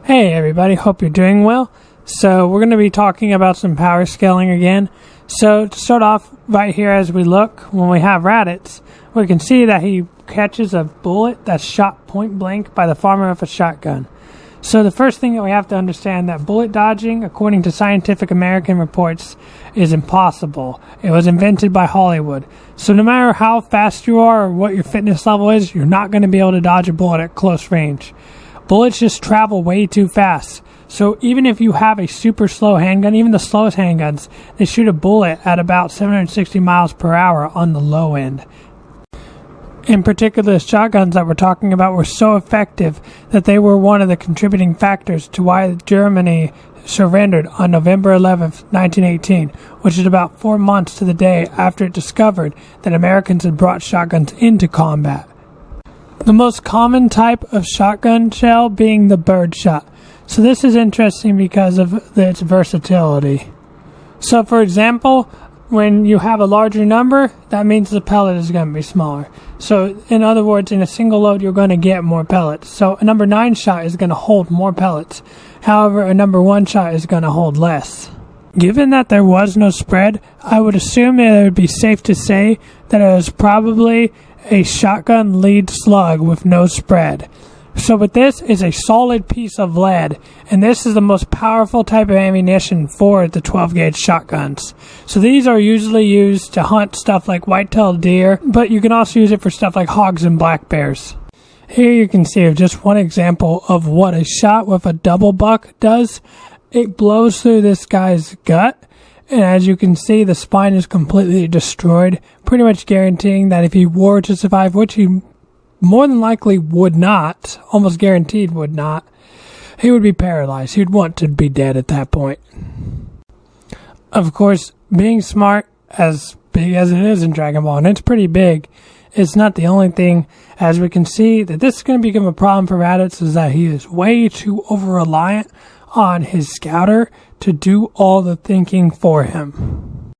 Hey everybody, hope you're doing well. So we're going to be talking about some power scaling again. So to start off right here as we look, when we have Raditz, we can see that he catches a bullet that's shot point blank by the farmer with a shotgun. So the first thing that we have to understand that bullet dodging, according to Scientific American reports, is impossible. It was invented by Hollywood. So no matter how fast you are or what your fitness level is, you're not going to be able to dodge a bullet at close range. Bullets just travel way too fast. So even if you have a super slow handgun, even the slowest handguns, they shoot a bullet at about 760 miles per hour on the low end. In particular, the shotguns that we're talking about were so effective that they were one of the contributing factors to why Germany surrendered on November 11th, 1918, which is about 4 months to the day after it discovered that Americans had brought shotguns into combat. The most common type of shotgun shell being the bird shot. So this is interesting because of its versatility. So for example, when you have a larger number, that means the pellet is going to be smaller. So in other words, in a single load, you're going to get more pellets. So a number 9 shot is going to hold more pellets. However, a number 1 shot is going to hold less. Given that there was no spread, I would assume that it would be safe to say that it was probably a shotgun lead slug with no spread. So what this is a solid piece of lead, and this is the most powerful type of ammunition for the 12 gauge shotguns. So these are usually used to hunt stuff like white-tailed deer, but you can also use it for stuff like hogs and black bears. Here you can see just one example of what a shot with a double buck does. It blows through this guy's gut, and as you can see, the spine is completely destroyed, pretty much guaranteeing that if he were to survive, which he more than likely would not, almost guaranteed would not, he would be paralyzed. He'd want to be dead at that point. Of course, being smart, as big as it is in Dragon Ball, and it's pretty big, it's not the only thing. As we can see, that this is going to become a problem for Raditz, is that he is way too over-reliant on his scouter to do all the thinking for him.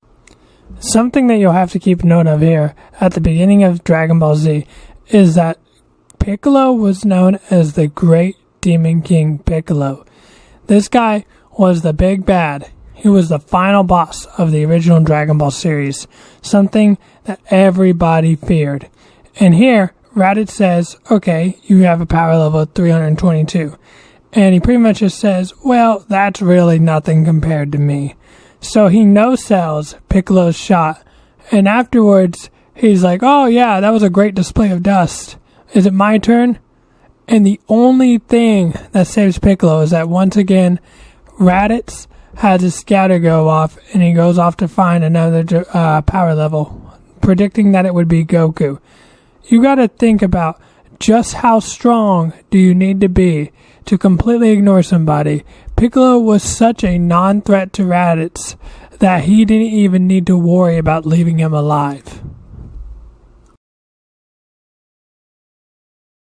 Something that you'll have to keep note of here at the beginning of Dragon Ball Z is that Piccolo was known as the Great Demon King Piccolo. This guy was the big bad. He was the final boss of the original Dragon Ball series, something that everybody feared. And here, Raditz says, okay, you have a power level of 322. And he pretty much just says, well, that's really nothing compared to me. So he no-sells Piccolo's shot. And afterwards, he's like, oh yeah, that was a great display of dust. Is it my turn? And the only thing that saves Piccolo is that once again, Raditz has his scouter go off and he goes off to find another power level, predicting that it would be Goku. You gotta think about just how strong do you need to be to completely ignore somebody. Piccolo was such a non-threat to Raditz that he didn't even need to worry about leaving him alive.